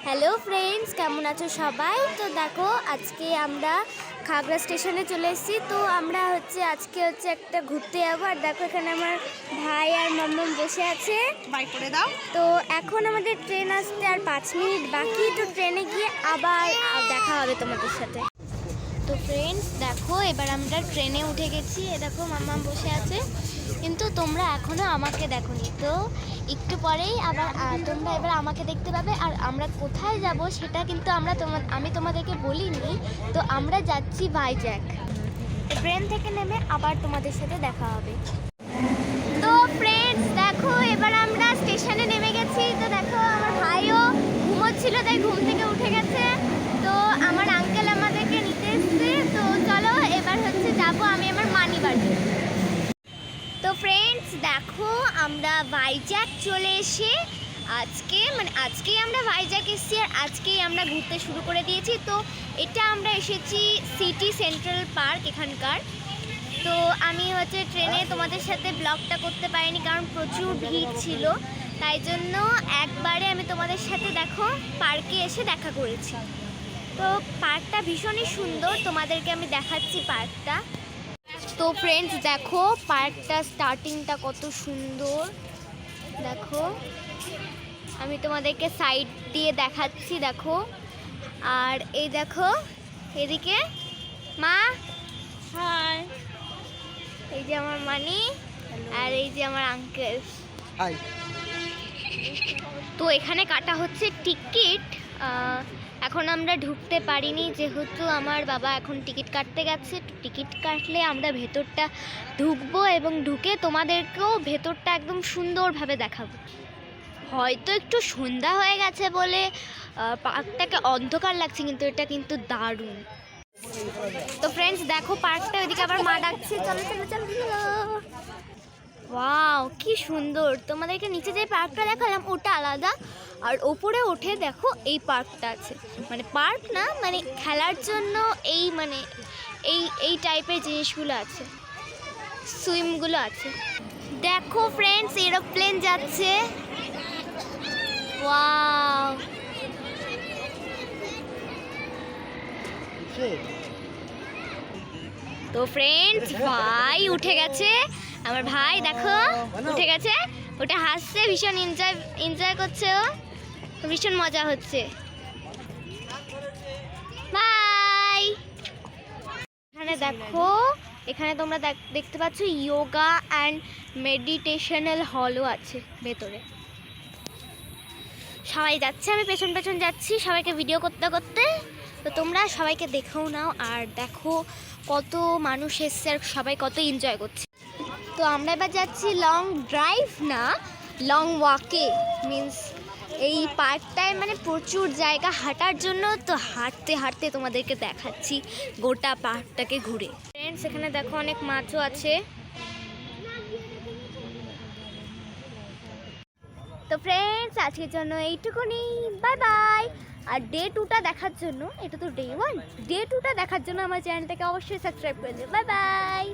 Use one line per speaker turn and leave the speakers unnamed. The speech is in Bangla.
হ্যালো ফ্রেন্ডস, কেমন আছো সবাই? তো দেখো, আজকে আমরা খাগড়া স্টেশনে চলে এসেছি। তো আমরা আজকে একটা ঘুরতে যাবো। আর দেখো, এখানে আমার ভাই আর মাম্মাম বসে আছে।
বাই করে দাও।
তো এখন আমাদের ট্রেন আসতে আর 5 মিনিট বাকি। তো ট্রেনে গিয়ে আবার দেখা হবে তোমাদের সাথে। তো ফ্রেন্ডস দেখো, এবার আমরা ট্রেনে উঠে গেছি। এ দেখো, মাম্মাম বসে আছে, কিন্তু তোমরা এখনও আমাকে দেখোনি। তো একটু পরেই আবার তোমরা এবার আমাকে দেখতে পাবে। আর আমরা কোথায় যাব সেটা কিন্তু আমি তোমাদেরকে বলিনি। তো আমরা যাচ্ছি ভাইজ্যাক। ট্রেন থেকে নেমে আবার তোমাদের সাথে দেখা হবে। তো ফ্রেন্ডস দেখো, এবার আমরা স্টেশনে নেমে গেছি। তো দেখো, আমার ভাইও ঘুমোচ্ছিল, তাই ঘুম থেকে উঠে গেছে। তো আমার আঙ্কেল আমাদেরকে নিতে এসছে। তো চলো, এবার যাবো আমি আমার মানি বাড়ি। তো ফ্রেন্ডস দেখো, আমরা ভাইজ্যাক চলে এসে আজকেই আমরা ভাইজ্যাক এসেছি। আর আজকেই আমরা ঘুরতে শুরু করে দিয়েছি। তো এটা আমরা এসেছি সিটি সেন্ট্রাল পার্ক এখানকার। তো আমি ট্রেনে তোমাদের সাথে ব্লগটা করতে পারিনি, কারণ প্রচুর ভিড় ছিল। তাই জন্য একবারে আমি তোমাদের সাথে দেখো পার্কে এসে দেখা করেছি। তো পার্কটা ভীষণই সুন্দর, তোমাদেরকে আমি দেখাচ্ছি পার্কটা। তো ফ্রেন্ডস দেখো, পার্কটা স্টার্টিংটা কত সুন্দর। দেখো, আমি তোমাদেরকে সাইড দিয়ে দেখাচ্ছি, দেখো। আর এই দেখো, এদিকে মা,
হাই।
এই যে আমার মানি, আর এই যে আমার আঙ্কেল।
হাই।
তো এখানে কাটা হচ্ছে টিকিট। এখন আমরা ঢুকতে পারিনি, যেহেতু আমার বাবা এখন টিকিট কাটতে গেছে। টিকিট কাটলে আমরা ভেতরটা ঢুকবো এবং ঢুকে তোমাদেরকেও ভেতরটা একদম সুন্দরভাবে দেখাবো। হয়তো একটু সন্ধ্যা হয়ে গেছে বলে পার্কটাকে অন্ধকার লাগছে, কিন্তু এটা কিন্তু দারুণ। তো ফ্রেন্ডস দেখো, পার্কটা ওইদিকে আবার মা ডাকছে, চলো চলো চলো। ওয়াও, কি সুন্দর! তোমাদেরকে নিচে যে পার্কটা দেখালাম ওটা আলাদা, আর ওপরে উঠে দেখো এই পার্কটা আছে। মানে পার্ক না, মানে খেলার জন্য এই টাইপের জিনিসগুলো আছে, সুইমগুলো আছে। দেখো ফ্রেন্ডস, এরোপ্লেন যাচ্ছে। ওয়াও, তো ফ্রেন্ডস ভাই উঠে গেছে। আমার ভাই দেখো উঠে গেছে, ওটা হাসছে, ভীষণ এনজয় করছে, ও ভীষণ মজা হচ্ছে। বাই। এখানে দেখো, এখানে তোমরা দেখতে পাচ্ছ যোগা অ্যান্ড মেডিটেশনাল হলও আছে ভেতরে। সবাই যাচ্ছে, আমি পেছন পেছন যাচ্ছি সবাইকে ভিডিও করতে করতে। তো তোমরা সবাইকে দেখেও নাও। আর দেখো কত মানুষ এসছে আর সবাই কত এনজয় করছে। তো আমরা এবার যাচ্ছি লং ড্রাইভ না, লং ওয়াকে। মিন্স এই পার্কটায় প্রচুর জায়গা হাঁটার জন্য। তো হাঁটতে হাঁটতে তোমাদেরকে দেখাচ্ছি গোটা পার্কটাকে ঘুরে। ফ্রেন্ডস এখানে দেখো অনেক মাছও আছে। তো ফ্রেন্ডস আজকের জন্য এইটুকুনি, বাই বাই। আর ডে 2টা দেখার জন্য, এটা তো ডে 1, ডে 2টা দেখার জন্য আমার চ্যানেলটাকে অবশ্যই সাবস্ক্রাইব করে দিও। Bye bye.